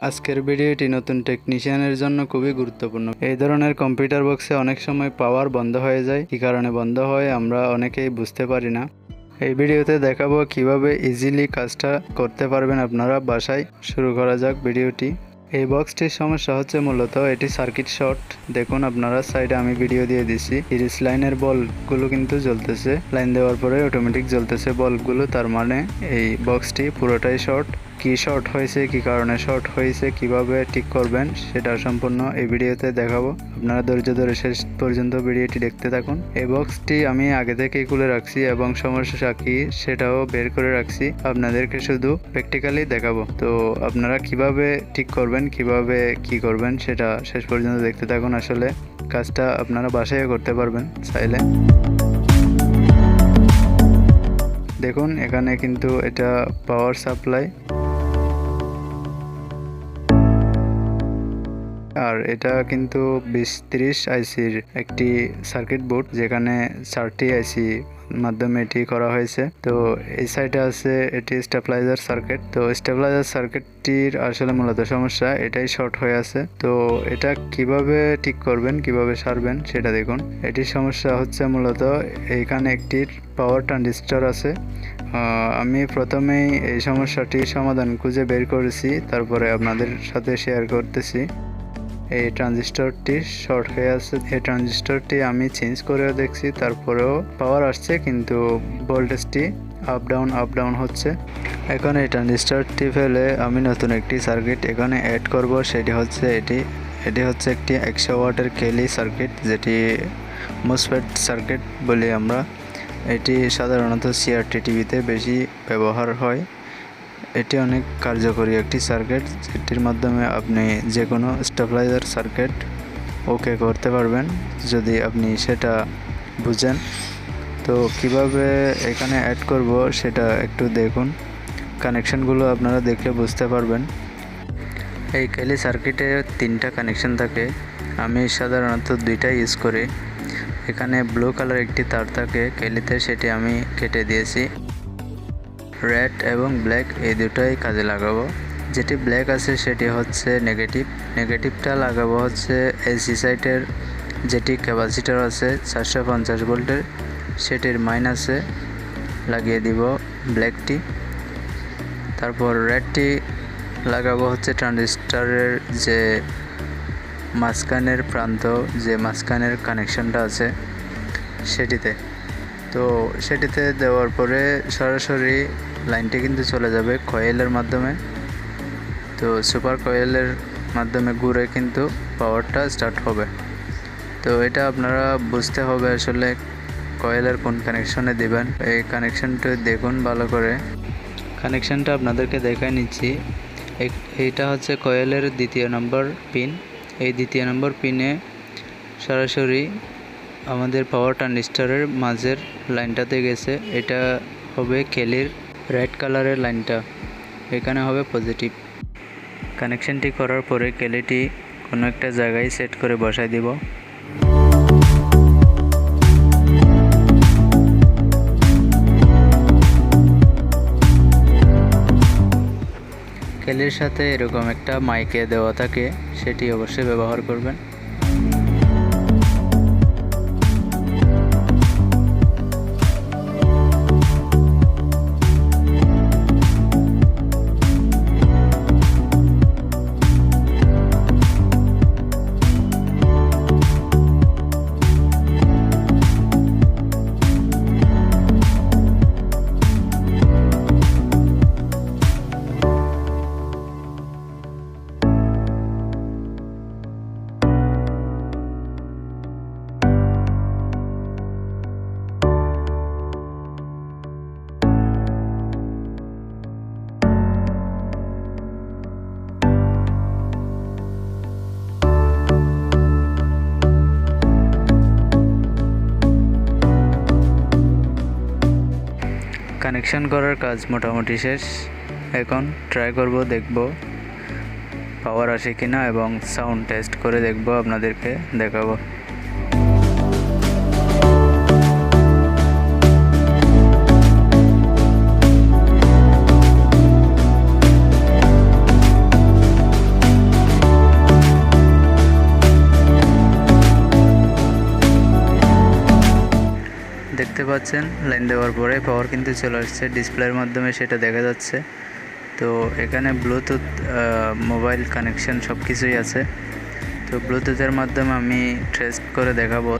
আজকের ভিডিওটি নতুন টেকনিশিয়ানের জন্য খুবই গুরুত্বপূর্ণ। এই ধরনের কম্পিউটার বক্সে অনেক সময় পাওয়ার বন্ধ হয়ে যায়। কী কারণে বন্ধ হয় আমরা অনেকেই বুঝতে পারি না। এই ভিডিওতে দেখাবো কিভাবে ইজিলি কাজটা করতে পারবেন আপনারা বাসায়। শুরু করা যাক ভিডিওটি। এই বক্সটির সমস্যা হচ্ছে মূলত এটি সার্কিট শর্ট। দেখুন আপনারা সাইডে আমি ভিডিও দিয়ে দিছি। সিরিজ লাইনের বল্বগুলো কিন্তু জ্বলতেছে, লাইন দেওয়ার পরে অটোমেটিক জ্বলতেছে বল্বগুলো, তার মানে এই বক্সটি পুরোটাই শর্ট। কি শর্ট হয়েছে, কি কারণে শর্ট হয়েছে, কিভাবে ঠিক করবেন সেটা সম্পূর্ণ এই ভিডিওতে দেখাবো। আপনারা ধৈর্য ধরে শেষ পর্যন্ত ভিডিওটি দেখতে থাকুন। এই বক্সটি আমি আগে থেকেই খুলে রাখছি এবং সমস্যা কি সেটাও বের করে রাখছি, আপনাদেরকে শুধু প্র্যাকটিক্যালি দেখাবো। তো আপনারা কিভাবে ঠিক করবেন, কিভাবে কি করবেন সেটা শেষ পর্যন্ত দেখতে থাকুন। আসলে কাজটা আপনারা বাসায় করতে পারবেন চাইলে। দেখুন এখানে কিন্তু এটা পাওয়ার সাপ্লাই, আর এটা কিন্তু 20-30 আইসির একটি সার্কিট বোর্ড, যেখানে 4টি আইসি মাধ্যমে এটি করা হয়েছে। তো এই সাইডে আছে এটি স্টেবিলাইজার সার্কিট। তো স্টেবিলাইজার সার্কিটটির আসলে মূলত সমস্যা এটাই শর্ট হয়ে আছে। তো এটা কিভাবে ঠিক করবেন, কিভাবে সারবেন সেটা দেখুন। এটির সমস্যা হচ্ছে মূলত এইখানে একটি পাওয়ার ট্রানজিস্টর আছে। আমি প্রথমেই এই সমস্যাটির সমাধান খুঁজে বের করেছি, তারপরে আপনাদের সাথে শেয়ার করতেছি। এই ট্রানজিস্টরটি শর্ট হয়ে আছে। এই ট্রানজিস্টরটি আমি চেঞ্জ করেও দেখছি, তারপরেও পাওয়ার আসছে, কিন্তু ভোল্টেজটি আপ ডাউন হচ্ছে। এখন এই ট্রানজিস্টরটি ফেলে আমি নতুন একটি সার্কিট এখানে অ্যাড করব। সেটি হচ্ছে এটি হচ্ছে একটি 100 ওয়াটের KLY সার্কিট, যেটি মোসফেট সার্কিট বলি আমরা। এটি সাধারণত CRT টিভিতে বেশি ব্যবহার হয়। এটি অনেক কার্যকরী একটি সার্কিট, যেটির মাধ্যমে আপনি যে কোনো স্টেবিলাইজার সার্কিট ওকে করতে পারবেন যদি আপনি সেটা বুঝেন। তো কিভাবে এখানে অ্যাড করব সেটা একটু দেখুন। কানেকশনগুলো আপনারা দেখলে বুঝতে পারবেন। এই KLY সার্কিটে 3টা কানেকশন থাকে, আমি সাধারণত 2টা ইউজ করি। এখানে ব্লু কালার একটি তার থাকে KLYতে, সেটি আমি কেটে দিয়েছি। রেড এবং ব্ল্যাক এই দুটোই কাজে লাগাবো। যেটি ব্ল্যাক আছে সেটি হচ্ছে নেগেটিভটা লাগাবো হচ্ছে এসি সাইটের যেটি ক্যাপাসিটর আছে 450 ভোল্টের, সেটির মাইনাসে লাগিয়ে দিব ব্ল্যাকটি। তারপর রেডটি লাগাবো হচ্ছে ট্রানজিস্টরের যে মাঝখানের প্রান্ত, যে মাঝখানের কানেকশনটা আছে সেটিতে। তো সেটিতে দেওয়ার পরে সরাসরি লাইনটি কিন্তু চলে যাবে কয়েলের মাধ্যমে। তো সুপার কয়েলের মাধ্যমে ঘুরে কিন্তু পাওয়ারটা স্টার্ট হবে। তো এটা আপনারা বুঝতে হবে আসলে কয়েলের কোন কানেকশনে দিবেন। এই কানেকশনটা দেখুন ভালো করে। কানেকশনটা আপনাদেরকে দেখাই নিচ্ছি। এইটা হচ্ছে কয়েলের 2য় নম্বর পিন। এই 2য় নম্বর পিনে সরাসরি আমাদের পাওয়ার ট্রানজিস্টরের মাঝের লাইনটাতে গেছে। এটা হবে KLYর রেড কালারের লাইনটা, এখানে হবে পজিটিভ। কানেকশনটি করার পরে KLYটি কোনো একটা জায়গায় সেট করে বসাই দিব। KLYর সাথে এরকম একটা মাইকে দেওয়া থাকে, সেটি অবশ্যই ব্যবহার করবেন। কানেকশন করার কাজ মোটামুটি শেষ। এখন ট্রাই করব, দেখব পাওয়ার আসে কিনা এবং সাউন্ড টেস্ট করে দেখব, আপনাদেরকে দেখাবো। পাচ্ছেন লাইন দেওয়ার পরে পাওয়ার কিন্তু চলে আসছে, ডিসপ্লের মাধ্যমে সেটা দেখা যাচ্ছে। তো এখানে ব্লুটুথ, মোবাইল কানেকশন সব কিছুই আছে। তো ব্লুটুথের মাধ্যমে আমি ট্রেস করে দেখাবো।